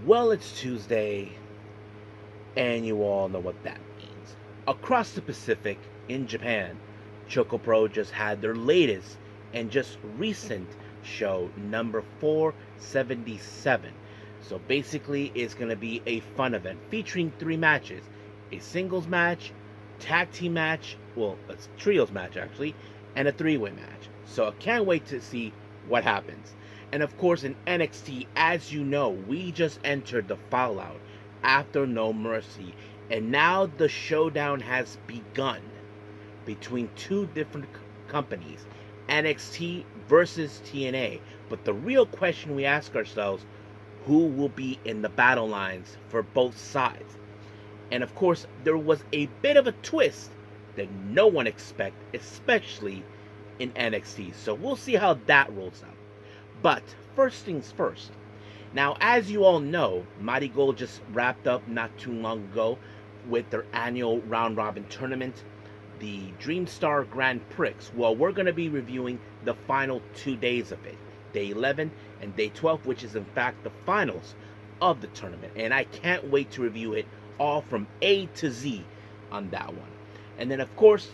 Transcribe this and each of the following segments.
Well, it's Tuesday, and you all know what that means. Across the Pacific, in Japan, ChocoPro just had their latest and just recent show, number 477. So basically, it's going to be a fun event featuring three matches: a singles match, tag team match, well, a trios match actually, and a three-way match. So I can't wait to see what happens. And of course, in NXT, as you know, we just entered the fallout after No Mercy, and now the showdown has begun between two different companies, NXT versus TNA. But the real question we ask ourselves, who will be in the battle lines for both sides? And of course, there was a bit of a twist that no one expected, especially in NXT. So we'll see how that rolls out. But first things first. Now, as you all know, MARIGOLD just wrapped up not too long ago with their annual round robin tournament, the Dream Star Grand Prix. Well, we're going to be reviewing the final 2 days of it, day 11 and day 12, which is in fact the finals of the tournament. And I can't wait to review it all from A to Z on that one. And then, of course,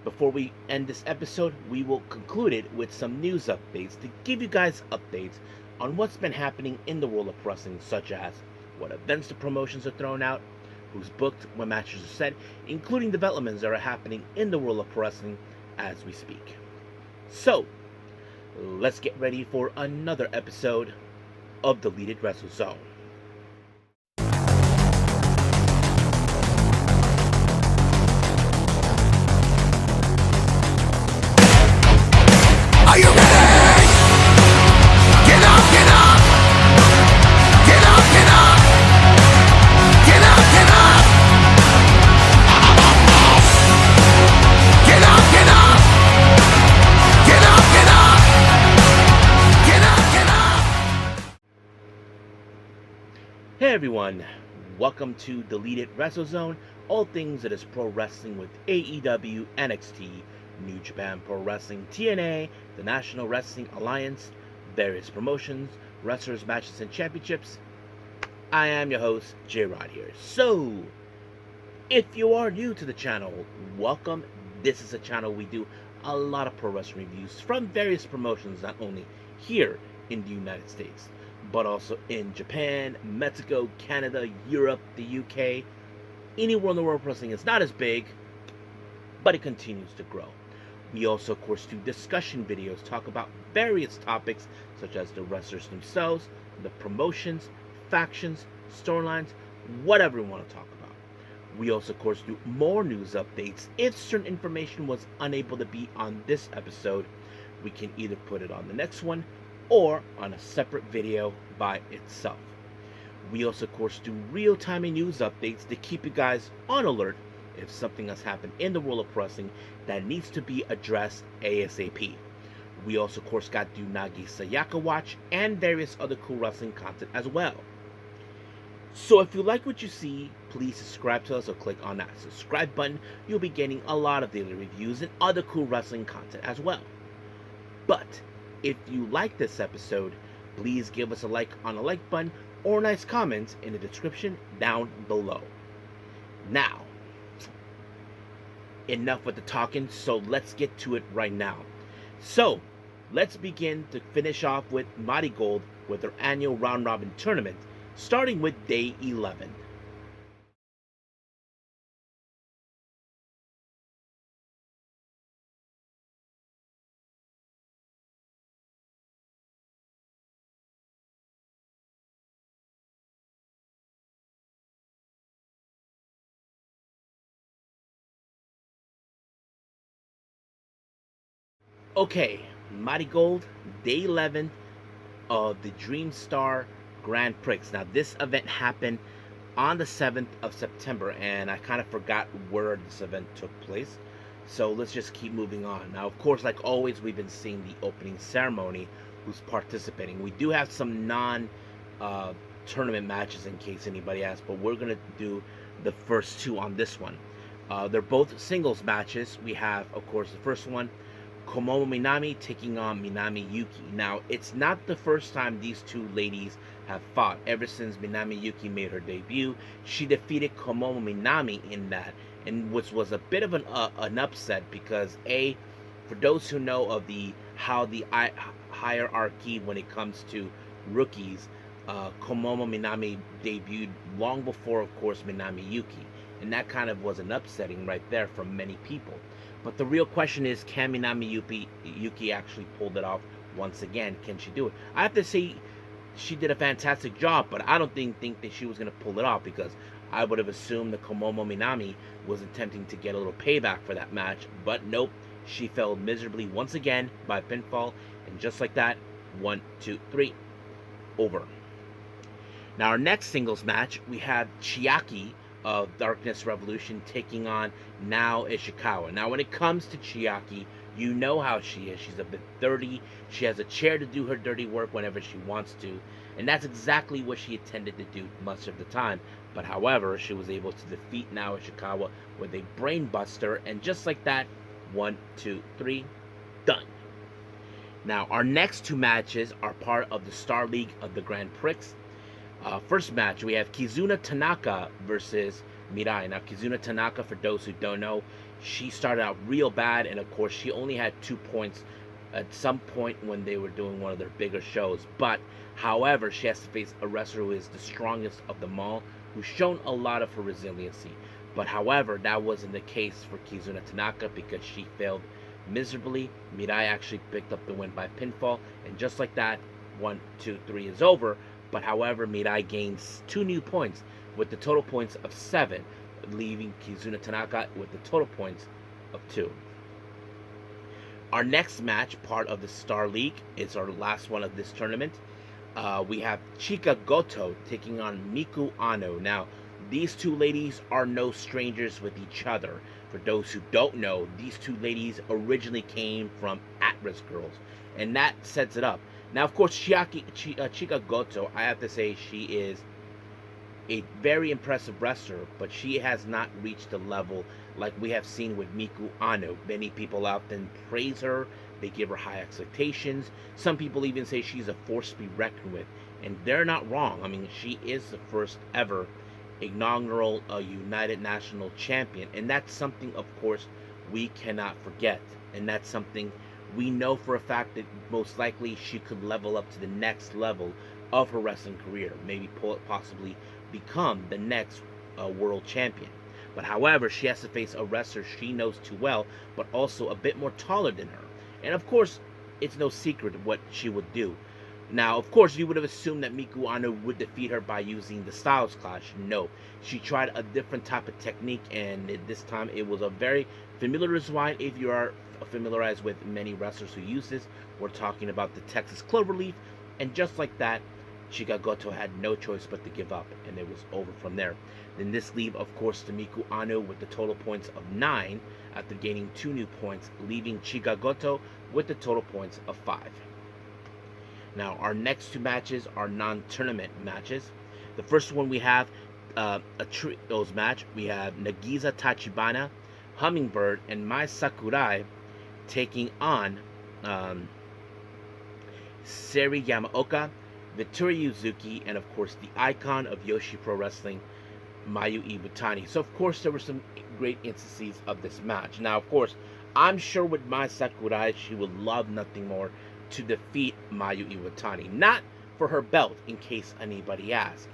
before we end this episode, we will conclude it with some news updates to give you guys updates on what's been happening in the world of wrestling, such as what events the promotions are throwing out, who's booked, what matches are set, including developments that are happening in the world of wrestling as we speak. So, let's get ready for another episode of Deleted Wrestle Zone. Are you ready? Get up, get up! Get up, get up! Get up, get up! Get up, get up! Get up, get up! Get up, get up! Hey everyone, welcome to Deleted Wrestle Zone, all things that is pro wrestling with AEW, NXT, New Japan Pro Wrestling, TNA, the National Wrestling Alliance, various promotions, wrestlers, matches, and championships. I am your host, J-Rod here. So, if you are new to the channel, welcome. This is a channel we do a lot of pro wrestling reviews from various promotions, not only here in the United States, but also in Japan, Mexico, Canada, Europe, the UK. Anywhere in the world, wrestling is not as big, but it continues to grow. We also, of course, do discussion videos, talk about various topics such as the wrestlers themselves, the promotions, factions, storylines, whatever we want to talk about. We also, of course, do more news updates. If certain information was unable to be on this episode, we can either put it on the next one or on a separate video by itself. We also, of course, do real-time news updates to keep you guys on alert if something has happened in the world of wrestling that needs to be addressed ASAP. We also, of course, got Do Nagi Sayaka Watch and various other cool wrestling content as well. So if you like what you see, please subscribe to us or click on that subscribe button. You'll be getting a lot of daily reviews and other cool wrestling content as well. But if you like this episode, please give us a like on the like button or nice comments in the description down below. Now, enough with the talking, so let's get to it right now. So, let's begin to finish off with MARIGOLD with their annual round robin tournament, starting with day 11. Okay, MARIGOLD, day 11 of the Dream Star Grand Prix. Now, this event happened on the 7th of September, and I kind of forgot where this event took place. So let's just keep moving on. Now, of course, like always, we've been seeing the opening ceremony, who's participating. We do have some non-tournament matches in case anybody asks, but we're going to do the first two on this one. They're both singles matches. We have, of course, the first one, Komomo Minami taking on Minami Yuki. Now, it's not the first time these two ladies have fought. Ever since Minami Yuki made her debut, she defeated Komomo Minami in that, and which was a bit of an upset because for those who know of how the hierarchy when it comes to rookies, Komomo Minami debuted long before, of course, Minami Yuki, and that kind of was an upsetting right there for many people. But the real question is, can Minami Yuki actually pull it off once again? Can she do it? I have to say, she did a fantastic job, but I don't think that she was going to pull it off, because I would have assumed that Komomo Minami was attempting to get a little payback for that match. But nope, she failed miserably once again by pinfall, and just like that, 1, 2, 3, over. Now, our next singles match, we have Chiaki of Darkness Revolution taking on Nao Ishikawa. Now, when it comes to Chiaki, you know how she is. She's a bit dirty. She has a chair to do her dirty work whenever she wants to, and that's exactly what she intended to do much of the time. But however, she was able to defeat Nao Ishikawa with a brain buster, and just like that, 1, 2, 3, done. Now, our next two matches are part of the Star League of the Grand Prix. First match, we have Kizuna Tanaka versus Mirai. Now, Kizuna Tanaka, for those who don't know, she started out real bad, and of course, she only had 2 points at some point when they were doing one of their bigger shows. But, however, she has to face a wrestler who is the strongest of them all, who's shown a lot of her resiliency. But, however, that wasn't the case for Kizuna Tanaka, because she failed miserably. Mirai actually picked up the win by pinfall, and just like that, 1, 2, 3 is over. But however, Mirai gains 2 new points with the total points of 7, leaving Kizuna Tanaka with the total points of 2. Our next match, part of the Star League, is our last one of this tournament. We have Chika Goto taking on Miku Ano. Now, these two ladies are no strangers with each other. For those who don't know, these two ladies originally came from At-Risk Girls, and that sets it up. Now, of course, Chika Goto, I have to say, she is a very impressive wrestler, but she has not reached the level like we have seen with Miku Ano. Many people often praise her. They give her high expectations. Some people even say she's a force to be reckoned with, and they're not wrong. I mean, she is the first ever inaugural United National Champion, and that's something, of course, we cannot forget, and that's something we know for a fact that most likely she could level up to the next level of her wrestling career, maybe possibly become the next world champion. But however, she has to face a wrestler she knows too well, but also a bit more taller than her. And of course, it's no secret what she would do. Now, of course, you would have assumed that Miku Ano would defeat her by using the Styles Clash. No, she tried a different type of technique, and this time it was a very familiarized one. If you are familiarized with many wrestlers who use this, we're talking about the Texas Cloverleaf, and just like that, Chika Goto had no choice but to give up, and it was over from there. Then this leave, of course, to Miku Ano with the total points of 9 after gaining 2 new points, leaving Chika Goto with the total points of 5. Now, our next two matches are non-tournament matches. The first one we have a trios match. We have Nagisa Tachibana, Hummingbird, and Mai Sakurai taking on Seri Yamaoka, Vittoria Yuzuki, and of course the icon of Yoshi Pro Wrestling, Mayu Iwatani. So of course there were some great instances of this match. Now, of course, I'm sure with Mai Sakurai, she would love nothing more to defeat Mayu Iwatani. Not for her belt, in case anybody asks.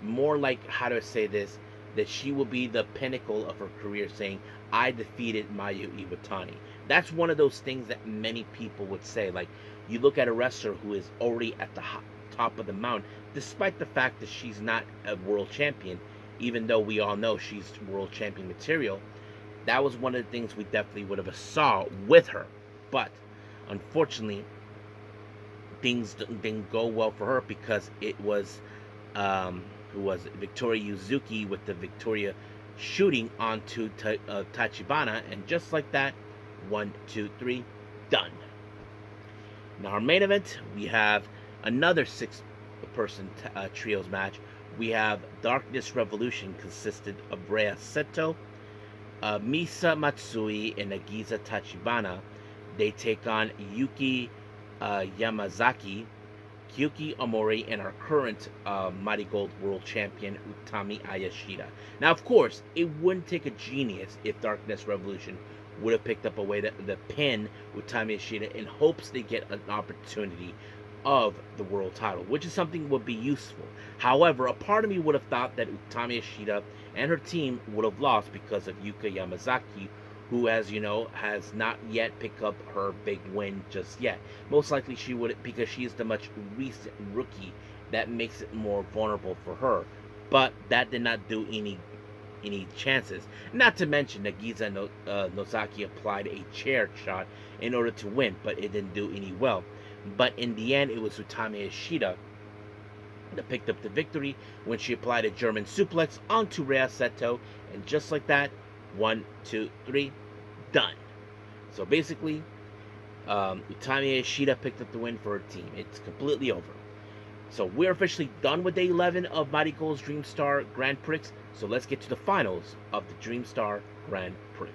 More like, how do I say this, that she will be the pinnacle of her career, saying, I defeated Mayu Iwatani. That's one of those things that many people would say. Like, you look at a wrestler who is already at the top of the mountain, despite the fact that she's not a world champion, even though we all know she's world champion material. That was one of the things we definitely would have saw with her. But, unfortunately, things didn't go well for her, because it was who was it? Victoria Yuzuki with the Victoria shooting onto Tachibana, and just like that, 1, 2, 3, done. Now, our main event, we have another 6-person trios match. We have Darkness Revolution, consisted of Rhea Seto, Misa Matsui, and Nagisa Tachibana They take on Yuki Yamazaki, Kyuki Omori, and our current MARIGOLD World Champion Utami Ayashida. Now, of course, it wouldn't take a genius if Darkness Revolution would have picked up a way to the pin Utami Ayashida in hopes they get an opportunity of the world title, which is something would be useful. However, a part of me would have thought that Utami Ashida and her team would have lost because of Yuka Yamazaki, who, as you know, has not yet picked up her big win just yet. Most likely she would, because she is the much recent rookie, that makes it more vulnerable for her. But that did not do any chances. Not to mention Nagisa Nozaki applied a chair shot in order to win, but it didn't do any well. But in the end, it was Utami Ashida that picked up the victory when she applied a German suplex onto Rhea Seto, and just like that, 1, 2, 3, done. So basically, Utami Ashida picked up the win for her team. It's completely over. So we're officially done with day 11 of MARIGOLD's Dream Star Grand Prix. So let's get to the finals of the Dream Star Grand Prix.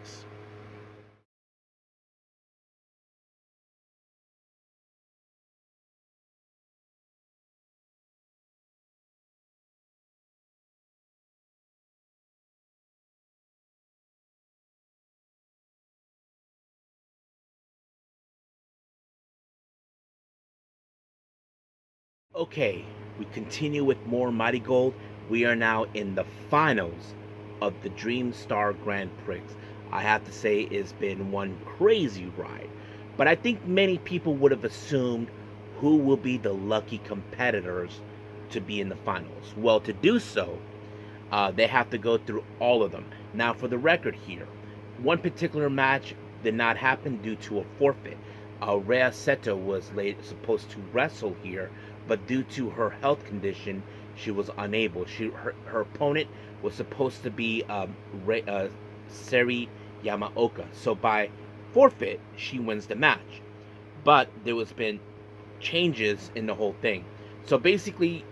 Okay, we continue with more MARIGOLD. We are now in the finals of the Dream Star Grand Prix. I have to say, it's been one crazy ride. But I think many people would have assumed who will be the lucky competitors to be in the finals. Well, to do so, they have to go through all of them. Now, for the record here, one particular match did not happen due to a forfeit. Rhea Seto was supposed to wrestle here, but due to her health condition, she was unable. Her opponent was supposed to be Seri Yamaoka. So by forfeit, she wins the match. But there was been changes in the whole thing. So basically,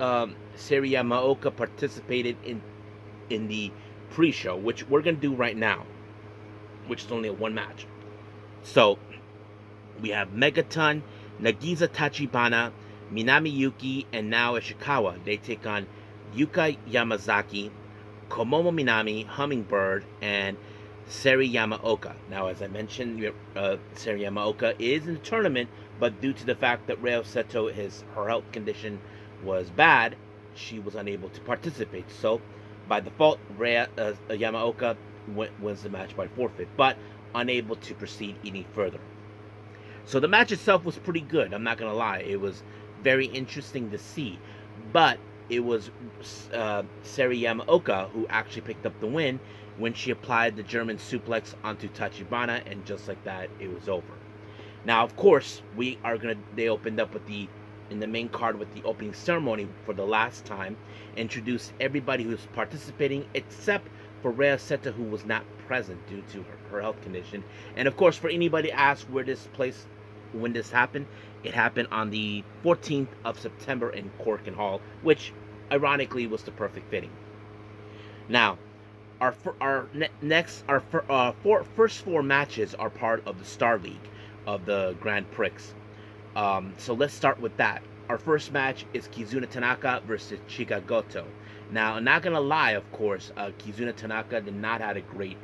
Seri Yamaoka participated in the pre-show, which we're gonna do right now, which is only a one match. So we have Megaton, Nagisa Tachibana, Minami Yuki, and now Ishikawa. They take on Yuka Yamazaki, Komomo Minami, Hummingbird, and Seri Yamaoka. Now, as I mentioned, Seri Yamaoka is in the tournament, but due to the fact that Rhea Seto, her health condition was bad, she was unable to participate. So, by default, Rhea Yamaoka wins the match by forfeit, but unable to proceed any further. So the match itself was pretty good. I'm not gonna lie; it was very interesting to see, but it was Seri Yamaoka who actually picked up the win when she applied the German suplex onto Tachibana, and just like that, it was over. Now, of course, they opened up with in the main card with the opening ceremony for the last time, introduced everybody who's participating except for Rhea Seto, who was not present due to her health condition. And of course, for anybody asked when this happened, it happened on the 14th of September in Corkin Hall, which ironically was the perfect fitting. Now, first four matches are part of the Star League of the Grand Prix. So let's start with that. Our first match is Kizuna Tanaka versus Chika Goto. Now, I'm not gonna lie, of course, Kizuna Tanaka did not have a great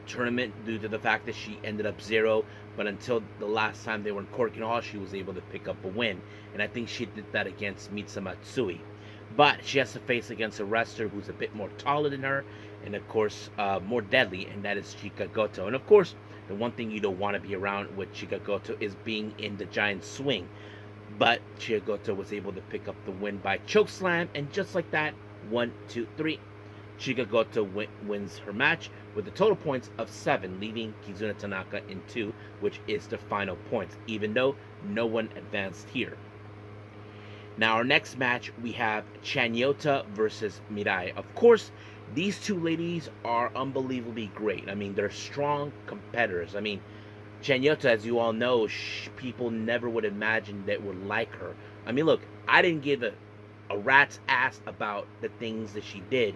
tournament due to the fact that she ended up 0, but until the last time they were in Corkin Hall, she was able to pick up a win, and I think she did that against Mitsa Matsui. But she has to face against a wrestler who's a bit more taller than her, and of course more deadly, and that is Chika Goto. And of course, the one thing you don't want to be around with Chika Goto is being in the giant swing. But Chika Goto was able to pick up the win by chokeslam, and just like that, 1, 2, 3, Chika Goto wins her match with the total points of 7, leaving Kizuna Tanaka in 2, which is the final points, even though no one advanced here. Now, our next match, we have Chanyota versus Mirai. Of course, these two ladies are unbelievably great. I mean, they're strong competitors. I mean, Chanyota, as you all know, people never would imagine that would like her. I mean, look, I didn't give a rat's ass about the things that she did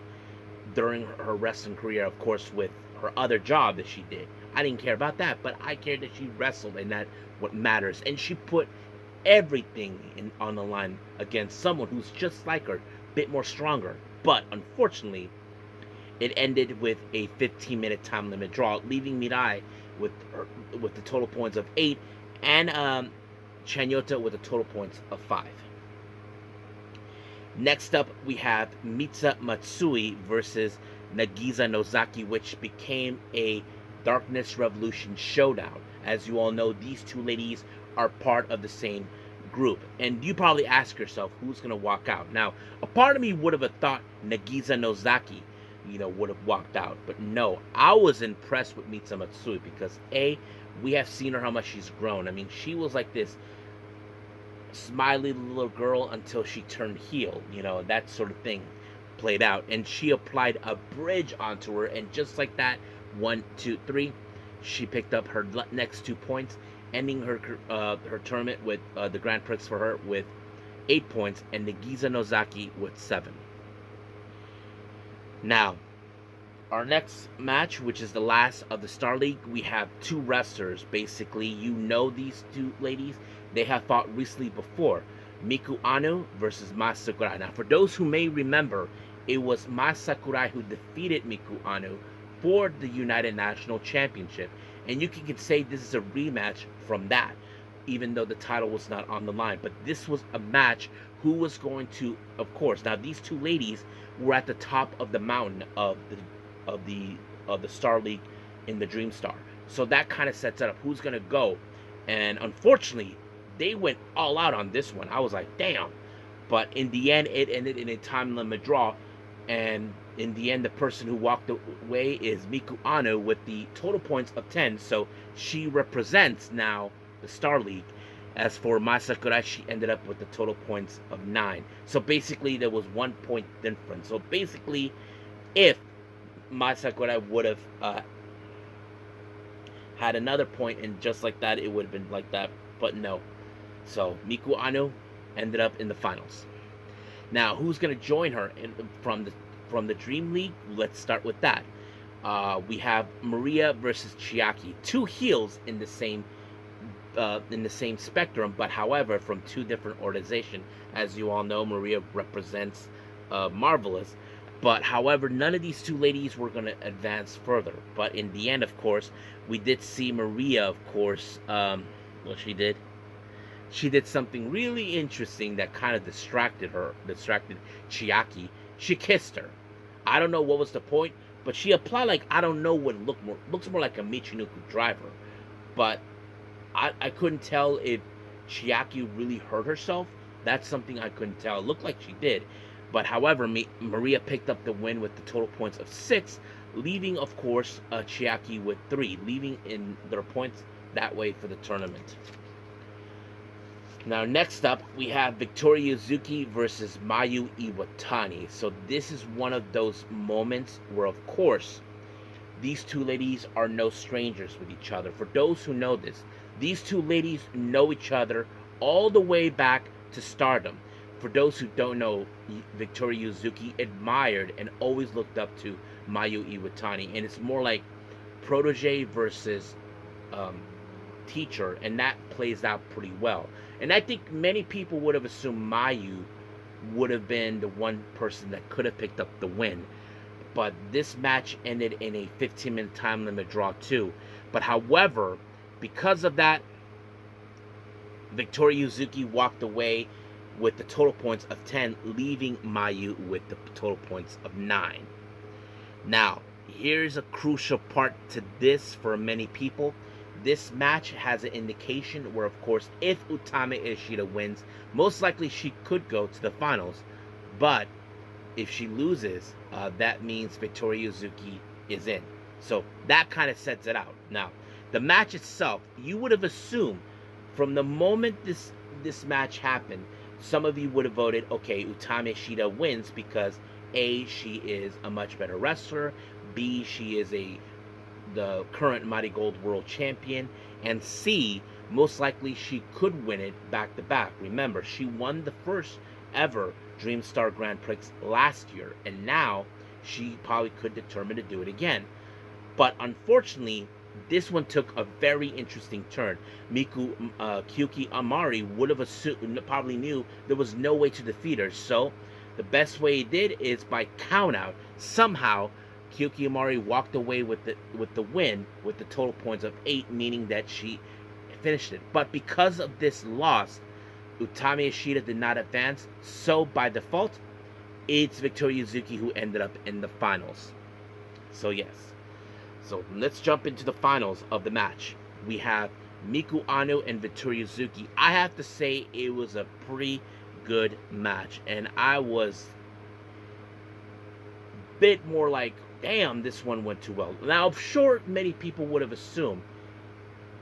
during her wrestling career, of course, with her other job that she did. I didn't care about that, but I cared that she wrestled, and that what matters. And she put everything on the line against someone who's just like her, a bit more stronger. But unfortunately, it ended with a 15-minute time limit draw, leaving Mirai with the total points of 8, and Chanyota with a total points of 5. Next up, we have Mitsa Matsui versus Nagisa Nozaki, which became a Darkness Revolution showdown. As you all know, these two ladies are part of the same group. And you probably ask yourself, who's going to walk out? Now, a part of me would have thought Nagisa Nozaki, would have walked out. But no, I was impressed with Mitsa Matsui because, A, we have seen her how much she's grown. I mean, she was like this smiley little girl until she turned heel, that sort of thing played out, and she applied a bridge onto her, and just like that, 1, 2, 3, she picked up her next 2 points, ending her tournament with the Grand Prix for her with 8 points, and Nagisa Nozaki with 7. Now, our next match, which is the last of the Star League, we have 2 wrestlers. Basically, these 2 ladies. They have fought recently before. Miku Anu versus Mai Sakurai. Now, for those who may remember, it was Mai Sakurai who defeated Miku Anu for the United National Championship. And you can say this is a rematch from that, even though the title was not on the line. But this was a match who was going to, of course, now these 2 ladies were at the top of the mountain of the Star League in the Dream Star. So that kind of sets it up. Who's going to go? And unfortunately, they went all out on this one. I was like, damn. But in the end, it ended in a time limit draw. And in the end, the person who walked away is Miku Anu with the total points of 10. So she represents now the Star League. As for Mai Sakurai, she ended up with the total points of 9. So basically, there was 1 point difference. So basically, if Mai Sakurai would have had another point, and just like that, it would have been like that. But no. So Miku Anu ended up in the finals. Now, who's going to join her from the Dream League? Let's start with that. We have Maria versus Chiaki, 2 heels in the same spectrum, but however from 2 different organizations. As you all know, Maria represents Marvelous, but however, none of these 2 ladies were going to advance further. But in the end, of course, we did see Maria, of course, she did something really interesting that kind of distracted Chiaki. She kissed her. I don't know what was the point, but she applied I don't know what looks more like a Michinoku driver. But I couldn't tell if Chiaki really hurt herself. That's something I couldn't tell. It looked like she did. But however, Maria picked up the win with the total points of 6, leaving, of course, Chiaki with 3, leaving in their points that way for the tournament. Now, next up, we have Victoria Yuzuki versus Mayu Iwatani. So this is one of those moments where, of course, these 2 ladies are no strangers with each other. For those who know this, these 2 ladies know each other all the way back to Stardom. For those who don't know, Victoria Yuzuki admired and always looked up to Mayu Iwatani. And it's more like protege versus teacher, and that plays out pretty well. And I think many people would have assumed Mayu would have been the one person that could have picked up the win. But this match ended in a 15-minute time limit draw too. But however, because of that, Victoria Yuzuki walked away with the total points of 10, leaving Mayu with the total points of 9. Now, here's a crucial part to this for many people. This match has an indication where, of course, if Utami Ishida wins, most likely she could go to the finals. But if she loses, that means Victoria Yuzuki is in. So that kind of sets it out. Now, the match itself, you would have assumed from the moment this match happened, some of you would have voted, okay, Utami Ishida wins because A, she is a much better wrestler, B, she is the current MARIGOLD World Champion, and C, most likely she could win it back-to-back. Remember, she won the first ever Dream Star Grand Prix last year, and now she probably could determine to do it again. But unfortunately, this one took a very interesting turn. Kyuki Amari would have assumed, probably knew there was no way to defeat her. So the best way he did is by countout. Somehow, Kyuki Amari walked away with the win with the total points of 8, meaning that she finished it. But because of this loss, Utami Ishida did not advance. So by default, it's Victoria Yuzuki who ended up in the finals. So yes. So let's jump into the finals of the match. We have Miku Ano and Victoria Yuzuki. I have to say it was a pretty good match, and I was a bit more like, damn, this one went too well. Now, I'm sure many people would have assumed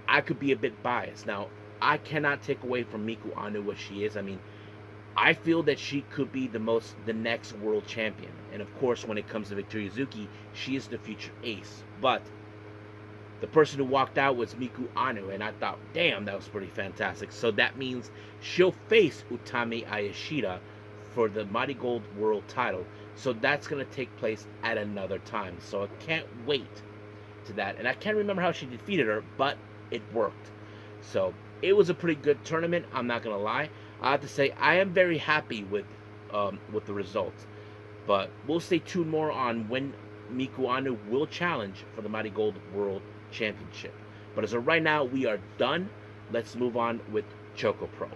I could be a bit biased. Now, I cannot take away from Miku Ano what she is. I mean, I feel that she could be the next world champion. And of course, when it comes to Victoria Yuzuki, she is the future ace. But the person who walked out was Miku Ano, and I thought, damn, that was pretty fantastic. So that means she'll face Utami Ayashida for the MARIGOLD world title. So that's going to take place at another time. So I can't wait to that. And I can't remember how she defeated her, but it worked. So it was a pretty good tournament, I'm not going to lie. I have to say, I am very happy with the results. But we'll stay tuned more on when Miku Ano will challenge for the MARIGOLD World Championship. But as of right now, we are done. Let's move on with ChocoPro.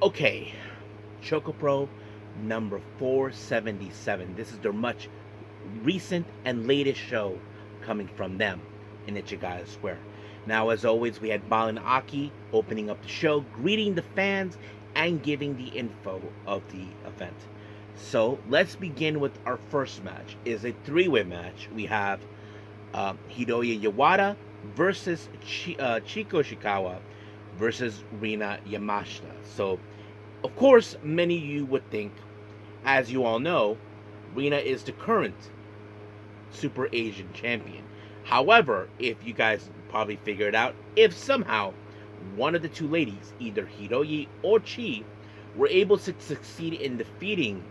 Okay, ChocoPro number 477. This is their much recent and latest show coming from them in Ichigaya Square. Now, as always, we had Balin Aki opening up the show, greeting the fans, and giving the info of the event. So let's begin with our first match. It's a three-way match. We have Hiroya Yawada versus Chiko Shikawa versus Rina Yamashita. So, of course, many of you would think, as you all know, Rina is the current Super Asian champion. However, if you guys probably figured out, if somehow one of the two ladies, either Hiroyi or Chi, were able to succeed in defeating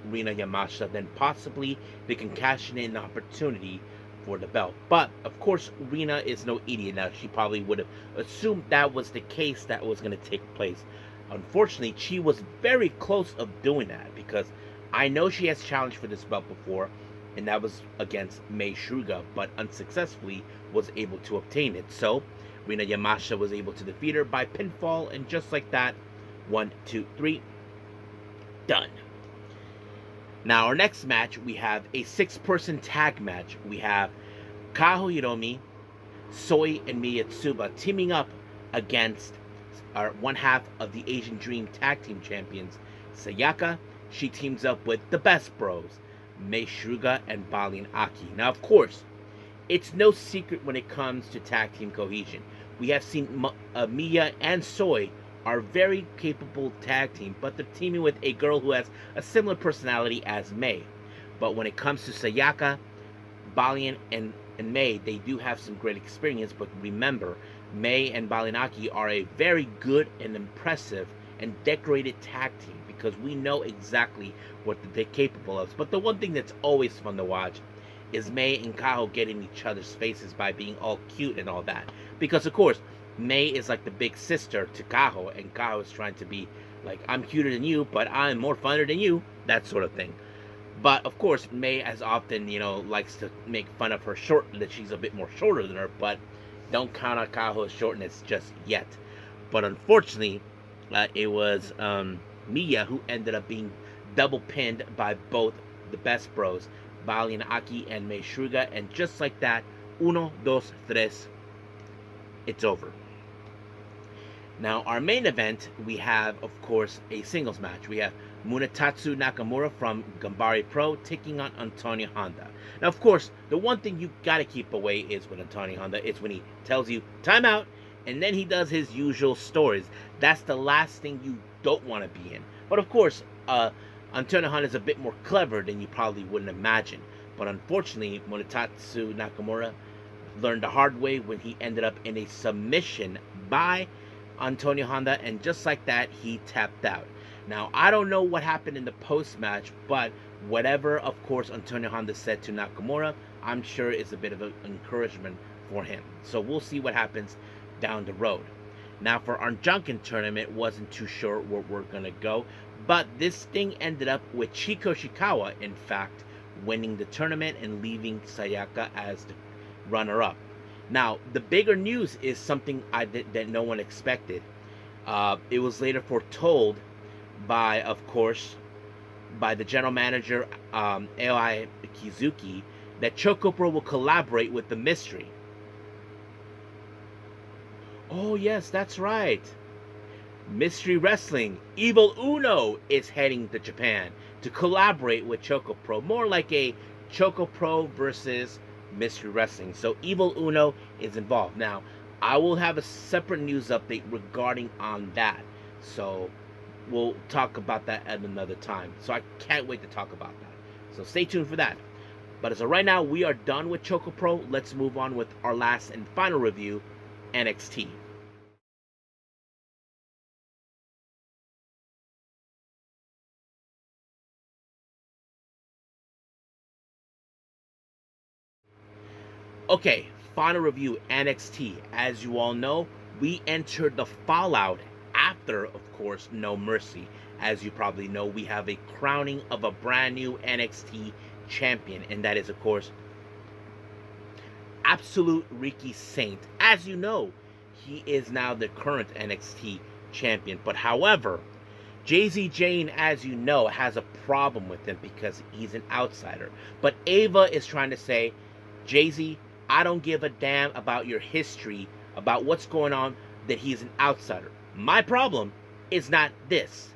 Rina Yamashita, then possibly they can cash in an opportunity for the belt. But of course, Rina is no idiot. Now, she probably would have assumed that was the case that was going to take place. Unfortunately, she was very close of doing that, because I know she has challenged for this belt before, and that was against Mei Suga, but unsuccessfully was able to obtain it. So Rina Yamashita was able to defeat her by pinfall, and just like that, 1, 2, 3, done. Now, our next match, we have a 6-person tag match. We have Kaho Hiromi, Soi, and Miyatsuba teaming up against our one half of the Asian Dream Tag Team Champions, Sayaka. She teams up with the Best Bros, Mei Suga and Balin Aki. Now, of course, it's no secret when it comes to tag team cohesion. We have seen Miya and Soi are very capable tag team, but they're teaming with a girl who has a similar personality as Mei. But when it comes to Sayaka, Balin, and Mei, they do have some great experience. But remember, Mei and Balinaki are a very good and impressive and decorated tag team, because we know exactly what they're capable of. But the one thing that's always fun to watch is Mei and Kaho getting each other's faces by being all cute and all that. Because, of course, Mei is like the big sister to Kaho, and Kaho is trying to be like, I'm cuter than you, but I'm more funner than you, that sort of thing. But, of course, Mei as often, likes to make fun of her that she's a bit more shorter than her, but don't count on Kaho's shortness just yet. But unfortunately, it was Miya who ended up being double pinned by both the Best Bros, Balin Aki and Mei Suga, and just like that, 1, 2, 3, it's over. Now, our main event, we have, of course, a singles match. We have Munetatsu Nakamura from Gambari Pro taking on Antonio Honda. Now, of course, the one thing you gotta keep away is with Antonio Honda. It's when he tells you, time out, and then he does his usual stories. That's the last thing you don't want to be in. But, of course, Antonio Honda is a bit more clever than you probably wouldn't imagine. But unfortunately, Monotatsu Nakamura learned the hard way when he ended up in a submission by Antonio Honda, and just like that, he tapped out. Now, I don't know what happened in the post-match, but whatever, of course, Antonio Honda said to Nakamura, I'm sure is a bit of an encouragement for him. So we'll see what happens down the road. Now, for our Junkin tournament, wasn't too sure where we're going to go, but this thing ended up with Chiko Shikawa, in fact, winning the tournament and leaving Sayaka as the runner-up. Now, the bigger news is something that no one expected. It was later foretold by, of course, by the general manager, Aoi Kizuki, that ChocoPro will collaborate with the Mystery. Oh, yes, that's right. Mystery Wrestling, Evil Uno, is heading to Japan to collaborate with ChocoPro. More like a ChocoPro versus Mystery Wrestling. So Evil Uno is involved. Now, I will have a separate news update regarding on that. So we'll talk about that at another time. So I can't wait to talk about that. So stay tuned for that. But as of right now, we are done with ChocoPro. Let's move on with our last and final review, NXT. Okay, final review, NXT. As you all know, we entered the fallout after, of course, No Mercy. As you probably know, we have a crowning of a brand new NXT champion, and that is, of course, Absolute Ricky Saint. As you know, he is now the current NXT champion. But however, Jay-Z Jane, as you know, has a problem with him because he's an outsider. But Ava is trying to say, Jay-Z, I don't give a damn about your history, about what's going on, that he's an outsider. My problem is not this.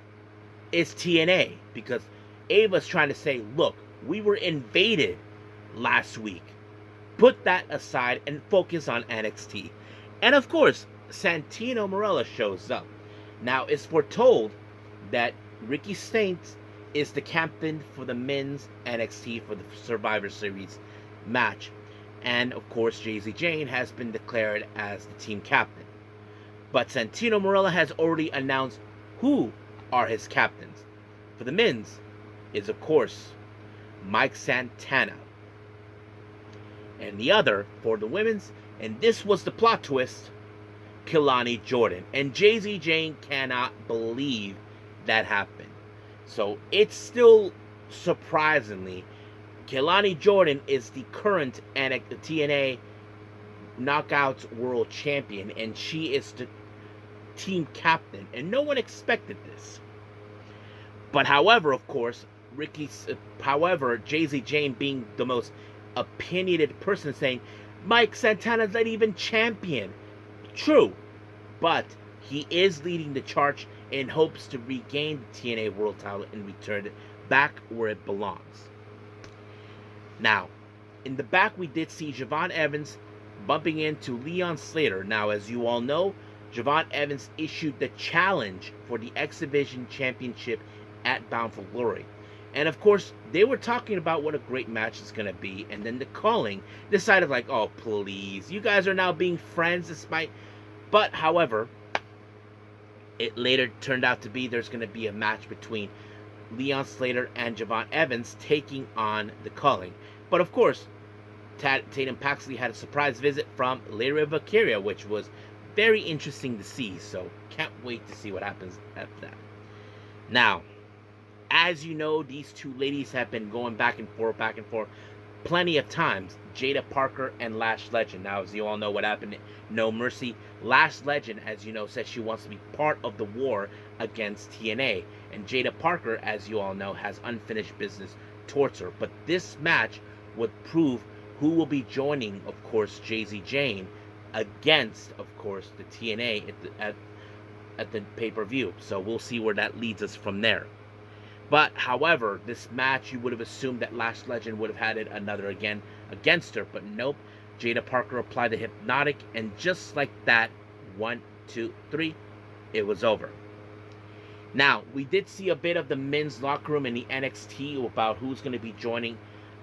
It's TNA. Because Ava's trying to say, look, we were invaded last week. Put that aside and focus on NXT. And of course, Santino Marella shows up. Now, it's foretold that Ricky Saint is the captain for the men's NXT for the Survivor Series match. And of course, Jay-Z Jane has been declared as the team captain. But Santino Marella has already announced who are his captains. For the men's is, of course, Mike Santana. And the other for the women's, and this was the plot twist, Kelani Jordan. And Jay-Z Jane cannot believe that happened. So it's still, surprisingly, Kelani Jordan is the current TNA Knockouts World Champion, and she is the team captain, and no one expected this. But however, of course, Jay-Z Jane being the most opinionated person saying, Mike Santana's not even champion. True, but he is leading the charge in hopes to regain the TNA World title and return it back where it belongs. Now, in the back we did see Javon Evans bumping into Leon Slater. Now, as you all know, Javon Evans issued the challenge for the X Division Championship at Bound for Glory. And of course, they were talking about what a great match it's going to be. And then the calling decided like, oh, please. You guys are now being friends despite... But, however, it later turned out to be there's going to be a match between Leon Slater and Javon Evans taking on the calling. But, of course, Tatum Paxley had a surprise visit from Lyra Valkyria, which was very interesting to see. So, can't wait to see what happens after that. Now, as you know, these two ladies have been going back and forth plenty of times. Jada Parker and Lash Legend. Now, as you all know what happened, No Mercy. Lash Legend, as you know, says she wants to be part of the war against TNA. And Jada Parker, as you all know, has unfinished business towards her. But this match would prove who will be joining, of course, Jay-Z Jane against, of course, the TNA at the pay-per-view. So we'll see where that leads us from there. But, however, this match, you would have assumed that Lash Legend would have had it another again against her. But nope. Jada Parker applied the Hypnotic, and just like that, 1, 2, 3, it was over. Now, we did see a bit of the men's locker room in the NXT about who's going to be joining,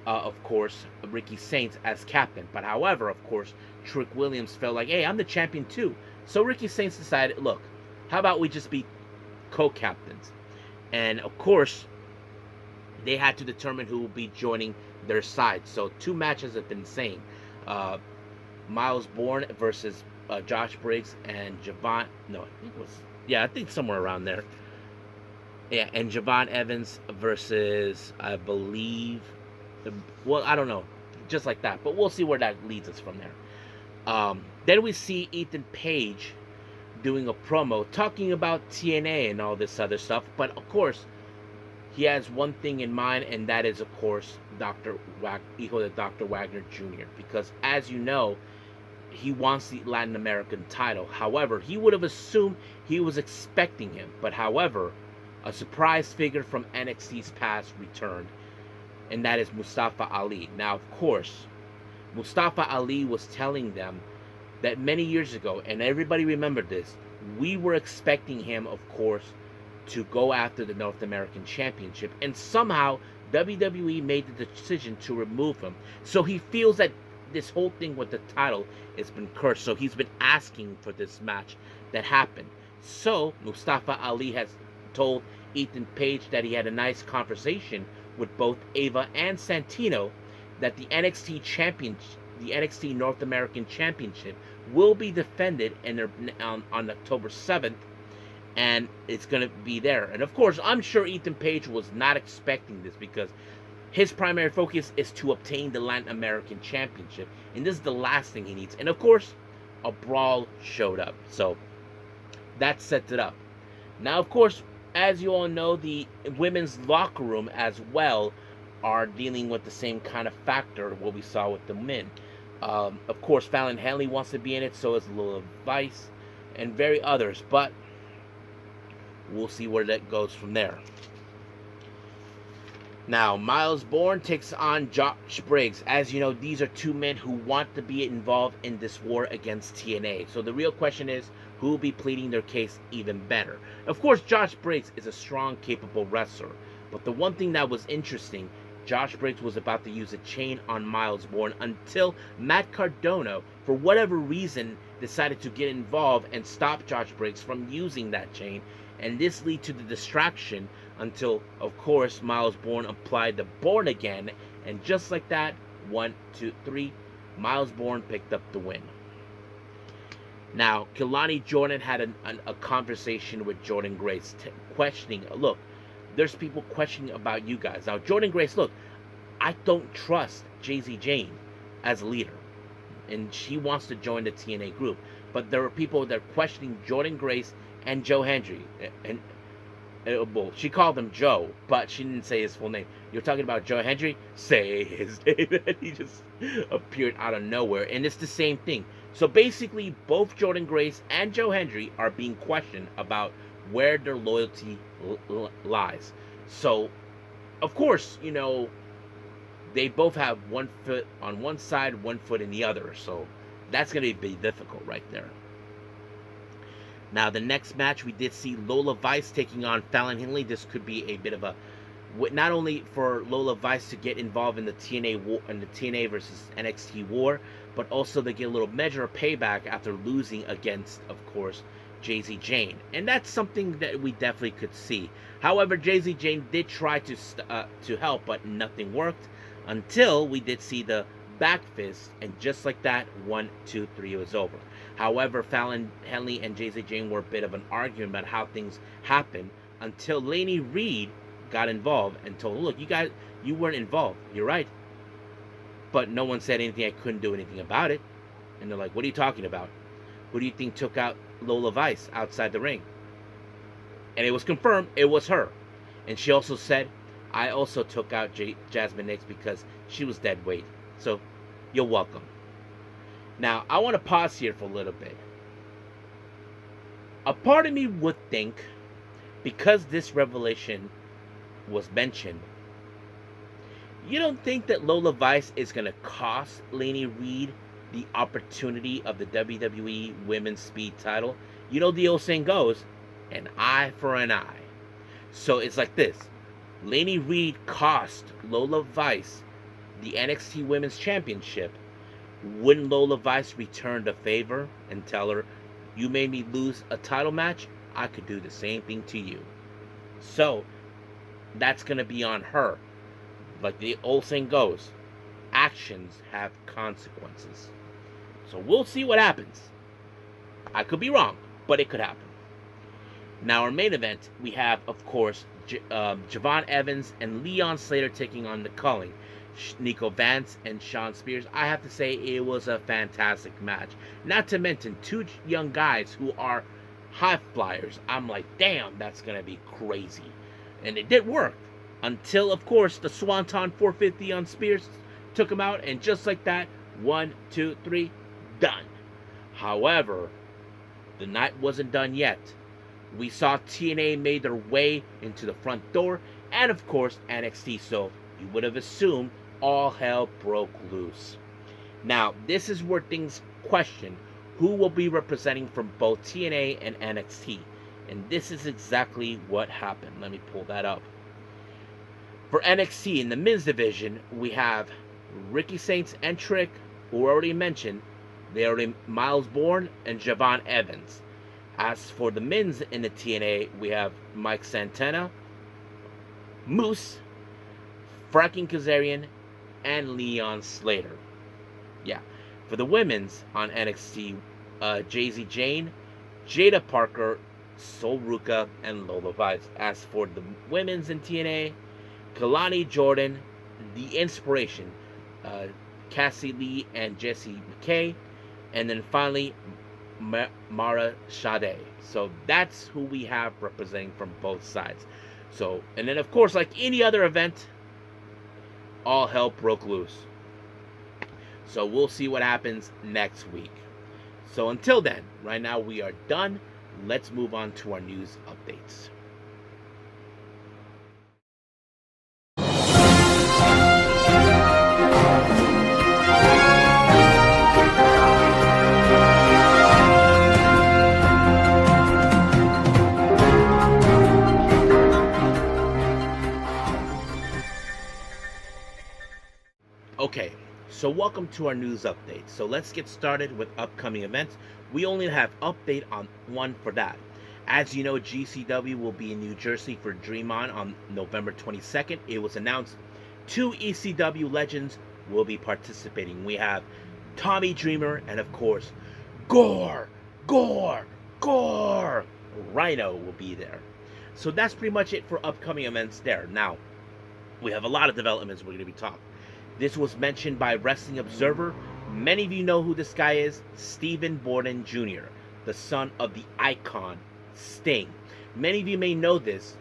of course, Ricky Saints as captain. But however, of course, Trick Williams felt like, hey, I'm the champion too. So Ricky Saints decided, look, how about we just be co-captains? And of course, they had to determine who will be joining their side. So 2 matches have been saying. Miles Bourne versus Josh Briggs and Javon. No, I think it was, yeah, I think somewhere around there. Yeah, and Javon Evans versus, I believe, well, I don't know, just like that. But we'll see where that leads us from there. Then we see Ethan Page doing a promo talking about TNA and all this other stuff. But of course, he has one thing in mind, and that is, of course, Hijo de Dr. Wagner Jr. Because as you know, he wants the Latin American title. However, he would have assumed he was expecting him. But however, a surprise figure from NXT's past returned, and that is Mustafa Ali. Now, of course, Mustafa Ali was telling them that many years ago, and everybody remembered this, we were expecting him, of course, to go after the North American Championship, and somehow WWE made the decision to remove him. So he feels that this whole thing with the title has been cursed. So he's been asking for this match that happened. So Mustafa Ali has told Ethan Page that he had a nice conversation with both Ava and Santino that the NXT North American Championship will be defended on October 7th, and it's going to be there. And of course, I'm sure Ethan Page was not expecting this, because his primary focus is to obtain the Latin American Championship, and this is the last thing he needs. And of course, a brawl showed up, so that sets it up. Now, of course, as you all know, the women's locker room as well are dealing with the same kind of factor what we saw with the men. Of course, Fallon Henley wants to be in it, so is Lola Vice, and very others, but we'll see where that goes from there. Now, Miles Bourne takes on Josh Briggs. As you know, these are 2 men who want to be involved in this war against TNA. So the real question is, who will be pleading their case even better? Of course, Josh Briggs is a strong, capable wrestler. But the one thing that was interesting, Josh Briggs was about to use a chain on Miles Bourne until Matt Cardona, for whatever reason, decided to get involved and stop Josh Briggs from using that chain. And this led to the distraction until, of course, Miles Bourne applied the Born Again. And just like that, 1, 2, 3, Miles Bourne picked up the win. Now, Kelani Jordan had a conversation with Jordan Grace, questioning, look, there's people questioning about you guys. Now, Jordan Grace, look, I don't trust JZ Jane as a leader, and she wants to join the TNA group. But there are people that are questioning Jordan Grace and Joe Hendry. And well, she called him Joe, but she didn't say his full name. You're talking about Joe Hendry? Say his name. And he just appeared out of nowhere. And it's the same thing. So basically, both Jordan Grace and Joe Hendry are being questioned about where their loyalty lies. So, of course, you know, they both have 1 foot on one side, 1 foot in the other. So that's going to be difficult right there. Now, the next match, we did see Lola Vice taking on Fallon Henley. This could be a bit of a, not only for Lola Vice to get involved in the TNA war, in the TNA versus NXT war, but also to get a little measure of payback after losing against, of course, JZ Jane. And that's something that we definitely could see. However, JZ Jane did try to help, but nothing worked until we did see the back fist, and just like that, 1, 2, 3, it was over. However, Fallon Henley and JZ Jane were a bit of an argument about how things happened until Lainey Reed got involved and told, look, you weren't involved. You're right. But no one said anything. I couldn't do anything about it. And they're like, what are you talking about? Who do you think took out Lola Vice outside the ring? And it was confirmed it was her. And she also said, I also took out Jasmine Nix because she was dead weight. So, you're welcome. Now, I want to pause here for a little bit. A part of me would think, because this revelation was mentioned, you don't think that Lola Vice is going to cost Lainey Reed the opportunity of the WWE Women's Speed title? You know the old saying goes, an eye for an eye. So it's like this. Lainey Reed cost Lola Vice the NXT Women's Championship. Wouldn't Lola Vice return the favor and tell her, you made me lose a title match? I could do the same thing to you. So, that's going to be on her. Like the old saying goes, actions have consequences. So we'll see what happens. I could be wrong, but it could happen. Now, our main event, we have, of course, Javon Evans and Leon Slater taking on the Culling. Nico Vance and Sean Spears. I have to say it was a fantastic match. Not to mention two young guys who are high flyers. I'm like, damn, that's going to be crazy. And it did work. Until, of course, the Swanton 450 on Spears took him out. And just like that, 1, 2, 3, done. However, the night wasn't done yet. We saw TNA made their way into the front door. And, of course, NXT. So you would have assumed all hell broke loose. Now, this is where things question who will be representing from both TNA and NXT. And this is exactly what happened. Let me pull that up. For NXT, in the men's division, we have Ricky Saints and Trick, who were already mentioned. They are Miles Bourne and Javon Evans. As for the men's in the TNA, we have Mike Santana, Moose, Frankie Kazarian, and Leon Slater. Yeah. For the women's on NXT, Jay-Z Jane, Jada Parker, Sol Ruka, and Lola Vice. As for the women's in TNA, Kalani Jordan, The Inspiration, Cassie Lee and Jessie McKay, and then finally Mara Sade. So that's who we have representing from both sides. So, and then of course, like any other event, all hell broke loose. So we'll see what happens next week. So until then, right now we are done. Let's move on to our news updates. Okay, so welcome to our news update. So let's get started with upcoming events. We only have update on one for that. As you know, GCW will be in New Jersey for Dream on November 22nd. It was announced 2 ECW legends will be participating. We have Tommy Dreamer and of course, Gore! Rhino will be there. So that's pretty much it for upcoming events there. Now, we have a lot of developments we're going to be talking. This was mentioned by Wrestling Observer. Many of you know who this guy is. Stephen Borden Jr., the son of the icon Sting. Many of you may know this.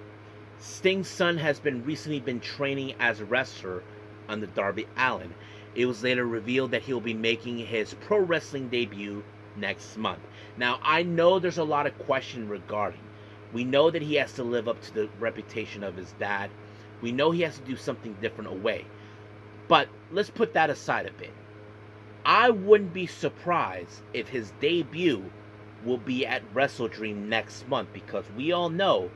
Sting's son has recently been training as a wrestler under Darby Allin. It was later revealed that he'll be making his pro wrestling debut next month. Now, I know there's a lot of question regarding. We know that he has to live up to the reputation of his dad. We know he has to do something different away. But let's put that aside a bit. I wouldn't be surprised if his debut will be at Wrestle Dream next month, because we all know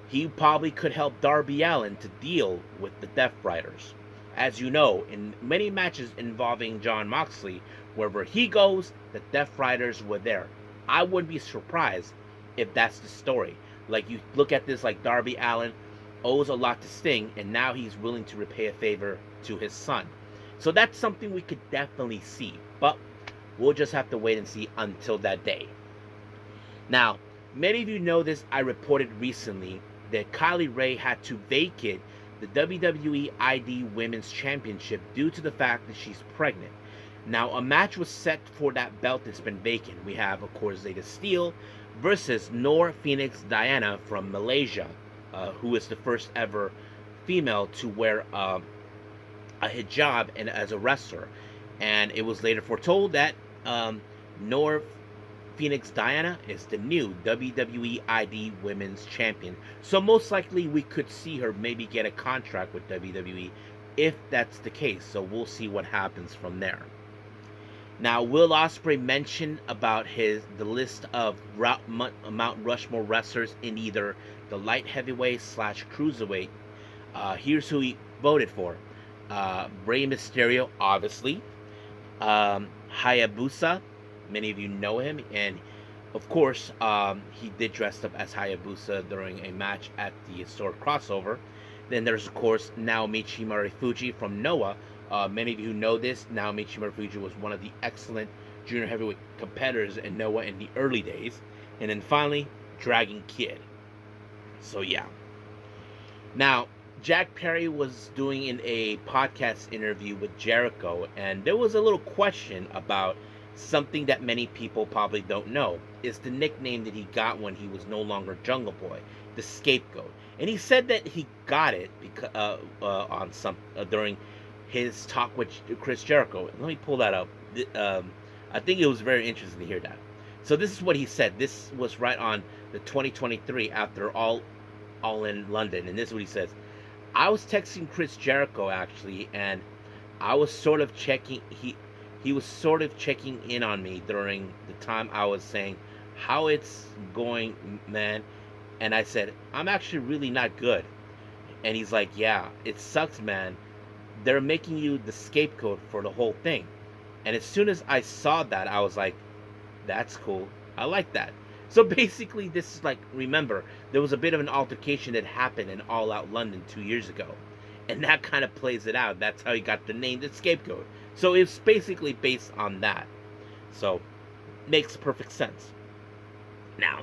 he probably could help Darby Allin to deal with the Death Riders. As you know, in many matches involving Jon Moxley, wherever he goes, the Death Riders were there. I wouldn't be surprised if that's the story. Like, you look at this like Darby Allin owes a lot to Sting, and now he's willing to repay a favor to his son. So that's something we could definitely see, but we'll just have to wait and see until that day. Now, many of you know this. I reported recently that Kylie Ray had to vacate the WWE ID Women's Championship due to the fact that she's pregnant. Now, a match was set for that belt that's been vacant. We have, of course, Zeta Steel versus Noor Phoenix Diana from Malaysia, who is the first ever female to wear a hijab and as a wrestler. And it was later foretold that Noor Phoenix Diana is the new WWE ID Women's Champion. So most likely we could see her maybe get a contract with WWE if that's the case. So we'll see what happens from there. Now, Will Ospreay mentioned about the list of Mount Rushmore wrestlers in either the light heavyweight / cruiserweight. Here's who he voted for: Rey Mysterio, obviously, Hayabusa. Many of you know him, and of course, he did dress up as Hayabusa during a match at the historic crossover. Then there's, of course, Naomichi Marufuji from Noah. Many of you know this. Naomichi Marufuji was one of the excellent junior heavyweight competitors in Noah in the early days. And then finally, Dragon Kid. So yeah. Now, Jack Perry was doing a podcast interview with Jericho, and there was a little question about something that many people probably don't know. Is the nickname that he got when he was no longer Jungle Boy, the Scapegoat. And he said that he got it because during his talk with Chris Jericho. Let me pull that up. I think it was very interesting to hear that. So this is what he said. This was right on the 2023 after All in London, and this is what he says. I was texting Chris Jericho actually, and I was sort of checking. He was sort of checking in on me during the time I was saying how it's going, man. And I said, I'm actually really not good. And he's like, yeah, it sucks, man. They're making you the scapegoat for the whole thing. And as soon as I saw that, I was like, that's cool. I like that. So basically, this is like, remember, there was a bit of an altercation that happened in All Out London 2 years ago. And that kind of plays it out. That's how he got the name, the Scapegoat. So it's basically based on that. So, makes perfect sense. Now,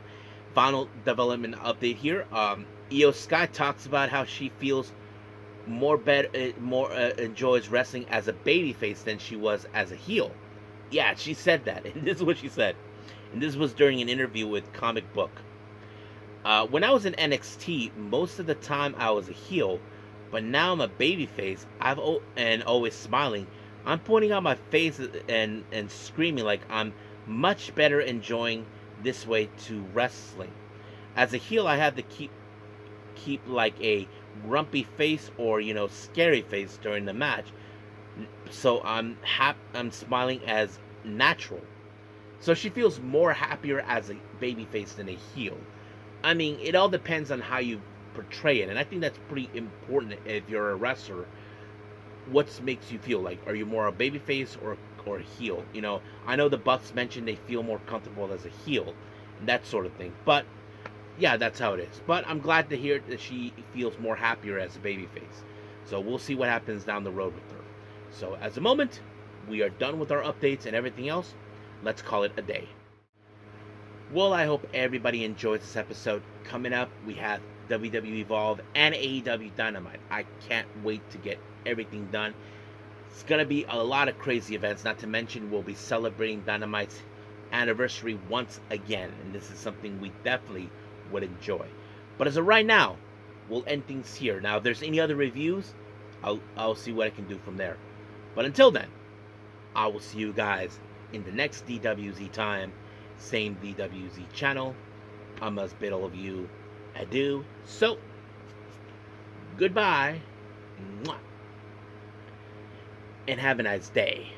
final development update here. Iyo Sky talks about how she feels more enjoys wrestling as a babyface than she was as a heel. Yeah, she said that, and this is what she said. And this was during an interview with Comic Book. When I was in NXT, most of the time I was a heel, but now I'm a babyface. And always smiling. I'm pointing out my face and screaming like I'm much better enjoying this way to wrestling. As a heel, I have to keep like a grumpy face or scary face during the match. So I'm smiling as natural. So she feels more happier as a babyface than a heel. I mean, it all depends on how you portray it, and I think that's pretty important if you're a wrestler. What makes you feel like? Are you more a babyface or a heel? I know the Bucks mentioned they feel more comfortable as a heel, and that sort of thing. But yeah, that's how it is. But I'm glad to hear that she feels more happier as a babyface. So we'll see what happens down the road with her. So at the moment, we are done with our updates and everything else. Let's call it a day. Well, I hope everybody enjoys this episode. Coming up, we have WWE Evolve and AEW Dynamite. I can't wait to get everything done. It's going to be a lot of crazy events, not to mention we'll be celebrating Dynamite's anniversary once again, and this is something we definitely would enjoy. But as of right now, we'll end things here. Now, if there's any other reviews, I'll see what I can do from there. But until then, I will see you guys in the next DWZ time, same DWZ channel. I must bid all of you adieu. So, goodbye, and have a nice day.